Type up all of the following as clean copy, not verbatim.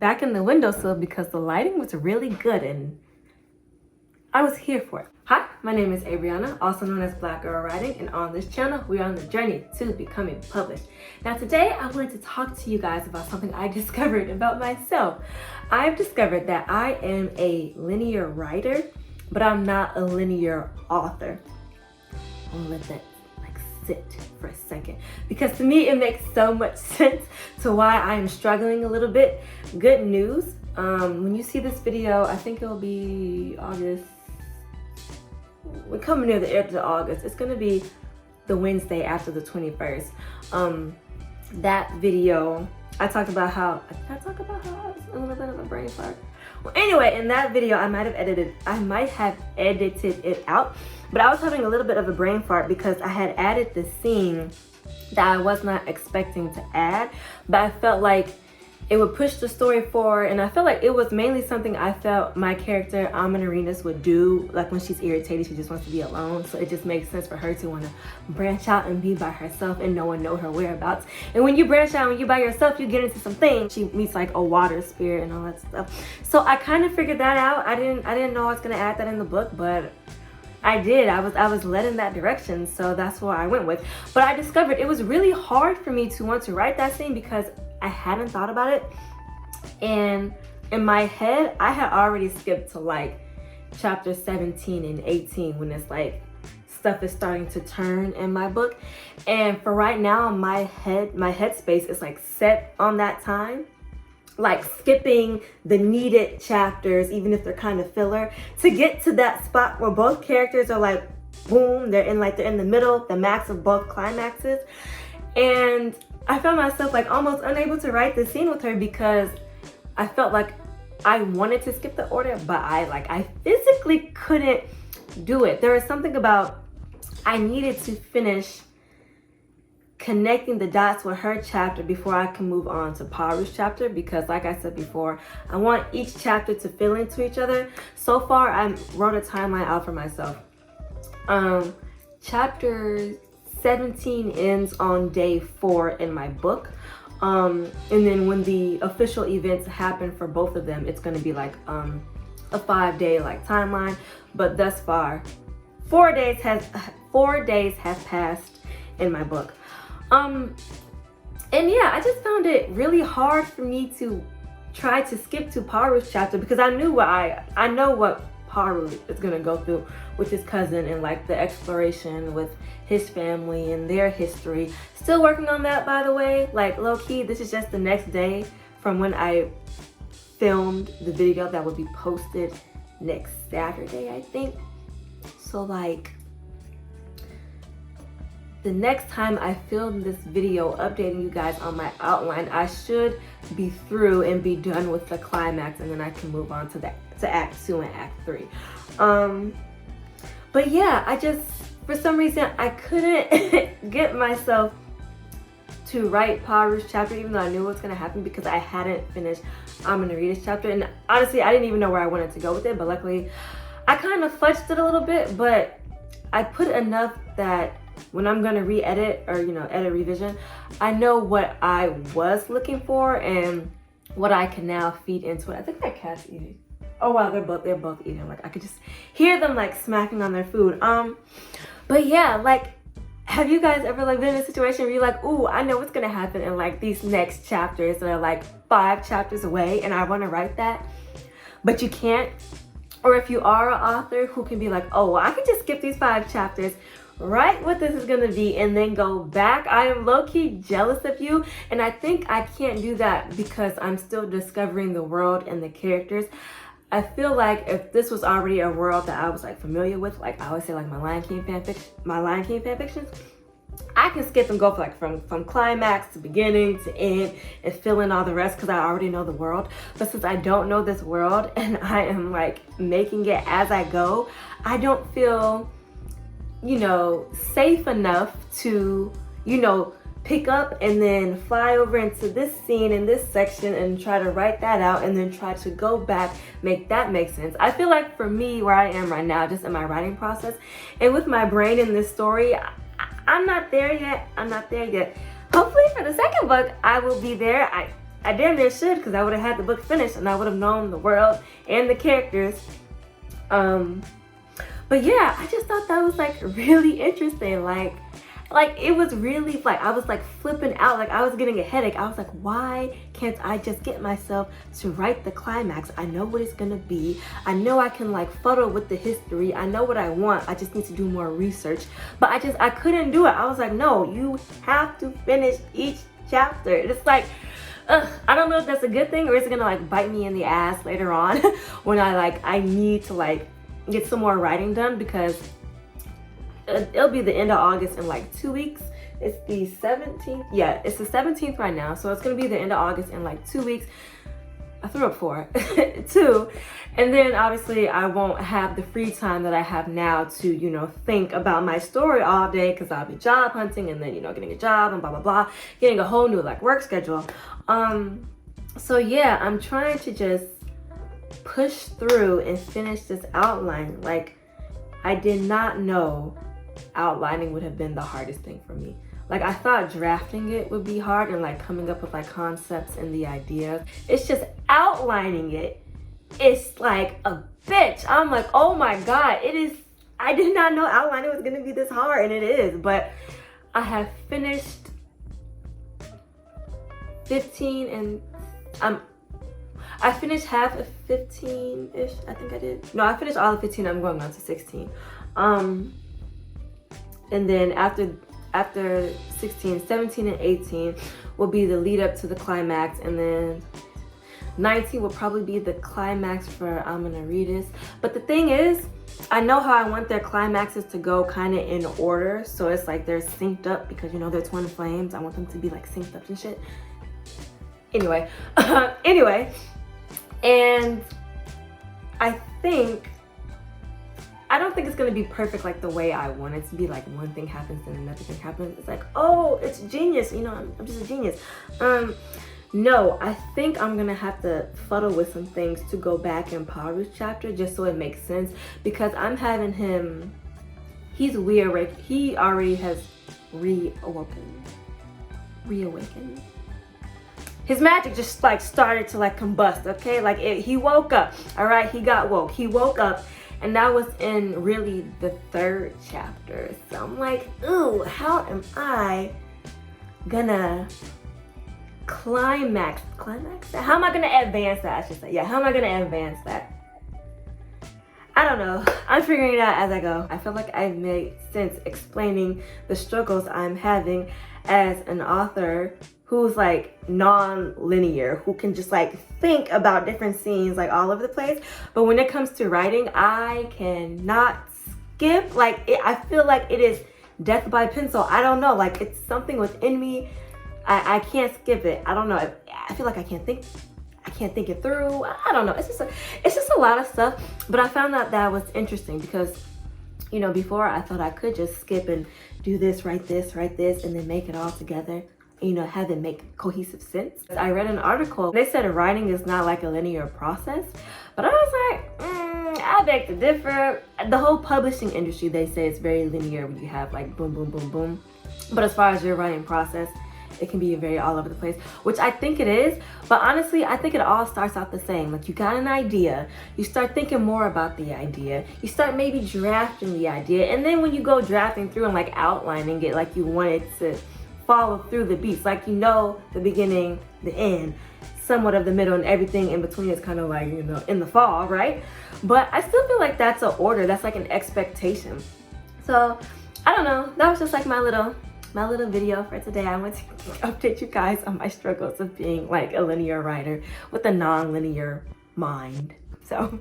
back in the windowsill because the lighting was really good and I was here for it. Hi, my name is Abriana, also known as Blckgrlwriting, and on this channel, we're on the journey to becoming published. Now today, I wanted to talk to you guys about something I discovered about myself. I've discovered that I am a linear writer, but I'm not a linear author. I'll let that sit for a second, because to me, it makes so much sense to why I am struggling a little bit. Good news, when you see this video, I think it'll be August. We're coming near the end of August. It's gonna be the Wednesday after the 21st. That video, I talked about how, I was a little bit of a brain fart. Well, anyway, in that video, I might have edited it out, but I was having a little bit of a brain fart because I had added the scene that I was not expecting to add, but I felt like it would push the story forward, and I felt like it was mainly something I felt my character, Arenas, would do, like when she's irritated, she just wants to be alone, so it just makes sense for her to want to branch out and be by herself and no one know her whereabouts. And when you branch out, when you're by yourself, you get into some things. She meets like a water spirit and all that stuff. So I kind of figured that out. I didn't know I was going to add that in the book, but I did. I was led in that direction, so that's what I went with. But I discovered it was really hard for me to want to write that scene because I hadn't thought about it, and in my head I had already skipped to like chapter 17 and 18 when it's like stuff is starting to turn in my book. And for right now, my headspace is like set on that time, like skipping the needed chapters, even if they're kind of filler, to get to that spot where both characters are like boom, they're in the middle, the max of both climaxes. And I found myself like almost unable to write the scene with her because I felt like I wanted to skip the order, but I physically couldn't do it. There was something about I needed to finish connecting the dots with her chapter before I can move on to Paru's chapter, because like I said before, I want each chapter to fill into each other. So far, I wrote a timeline out for myself. Chapter 17 ends on day 4 in my book, and then when the official events happen for both of them, it's going to be like a 5-day like timeline. But thus far, 4 days have passed in my book. And yeah, I just found it really hard for me to try to skip to Paru's chapter because I know what Paru is gonna go through with his cousin and like the exploration with his family and their history. Still working on that, by the way. Like low-key, this is just the next day from when I filmed the video that will be posted next Saturday, I think. So like the next time I film this video updating you guys on my outline, I should be through and be done with the climax, and then I can move on to Act 2 and Act 3. But yeah, I just, for some reason, I couldn't get myself to write Paru's chapter, even though I knew what was going to happen because I hadn't finished Amanarita's chapter. And honestly, I didn't even know where I wanted to go with it, but luckily, I kind of fudged it a little bit, but I put enough that when I'm going to re-edit or, edit revision, I know what I was looking for and what I can now feed into it. I think that cat's eating. Oh wow, they're both eating. Like I could just hear them like smacking on their food. But yeah, like, have you guys ever like been in a situation where you're like, ooh, I know what's gonna happen in like these next chapters that are like 5 chapters away, and I want to write that, but you can't? Or if you are an author who can be like, oh, well, I could just skip these 5 chapters, write what this is gonna be, and then go back. I am low-key jealous of you, and I think I can't do that because I'm still discovering the world and the characters. I feel like if this was already a world that I was like familiar with, like I always say, like my Lion King fanfictions, I can skip and go for like from climax to beginning to end and fill in all the rest because I already know the world. But since I don't know this world and I am like making it as I go, I don't feel, safe enough to, pick up and then fly over into this scene in this section and try to write that out and then try to go back, make that make sense. I feel like for me, where I am right now, just in my writing process and with my brain in this story, I'm not there yet. Hopefully for the second book, I will be there. I damn near should, because I would have had the book finished and I would have known the world and the characters. But yeah, I just thought that was like really interesting. Like it was really like, I was like flipping out, like I was getting a headache. I was like, why can't I just get myself to write the climax? I know what it's gonna be. I know I can like fuddle with the history. I know what I want. I just need to do more research. But I couldn't do it. I was like, no, you have to finish each chapter. It's like, I don't know if that's a good thing or is it gonna like bite me in the ass later on when I need to like get some more writing done, because it'll be the end of August in like 2 weeks. It's the 17th. Yeah, it's the 17th right now. So it's gonna be the end of August in like 2 weeks. I threw up 4, 2. And then obviously I won't have the free time that I have now to, you know, think about my story all day, because I'll be job hunting and then, you know, getting a job and blah, blah, blah, getting a whole new like work schedule. So yeah, I'm trying to just push through and finish this outline. Like, I did not know outlining would have been the hardest thing for me. Like, I thought drafting it would be hard and like coming up with like concepts and the ideas. It's just outlining it. It's like a bitch. I'm like, oh my God, it is. I did not know outlining was gonna be this hard, and it is. But I have finished 15 and I finished half of 15-ish, I think I did. No, I finished all of 15, I'm going on to 16. And then after 16, 17 and 18 will be the lead up to the climax, and then 19 will probably be the climax for I'm Gonna Read This. But the thing is, I know how I want their climaxes to go kind of in order, so it's like they're synced up, because you know they're twin flames. I want them to be like synced up and shit. Anyway, and I don't think it's gonna be perfect like the way I want it to be. Like one thing happens and another thing happens. It's like, oh, it's genius. You know, I'm just a genius. No, I think I'm gonna have to fuddle with some things to go back in Paru's chapter just so it makes sense, because I'm having him. He's weird. He already has reawakened. His magic just like started to like combust, okay? Like he woke up, all right? He got woke. He woke up, and that was in really the 3rd chapter. So I'm like, ooh, how am I gonna climax that? How am I gonna advance that, I should say? Yeah, how am I gonna advance that? I don't know. I'm figuring it out as I go. I feel like I've made sense explaining the struggles I'm having as an author who's like non-linear, who can just like think about different scenes like all over the place. But when it comes to writing, I cannot skip. Like I feel like it is death by pencil. I don't know, like it's something within me. I can't skip it. I don't know. I feel like I can't think it through. I don't know. It's just a lot of stuff. But I found out that was interesting, because you know, before I thought I could just skip and do this, write this, and then make it all together. You know, have it make cohesive sense. I read an article, they said writing is not like a linear process, but I was like, I beg to differ. The whole publishing industry, they say it's very linear when you have like boom, boom, boom, boom. But as far as your writing process, it can be very all over the place, which I think it is. But honestly, I think it all starts out the same. Like you got an idea, you start thinking more about the idea, you start maybe drafting the idea, and then when you go drafting through and like outlining it like you want it to follow through the beats, like you know the beginning, the end, somewhat of the middle, and everything in between is kind of like, you know, in the fall, right? But I still feel like that's an order, that's like an expectation. So I don't know, that was just like my little video for today. I want to update you guys on my struggles of being like a linear writer with a non-linear mind. So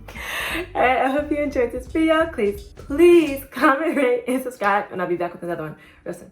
I hope you enjoyed this video. Please comment, rate, and subscribe, and I'll be back with another one real soon.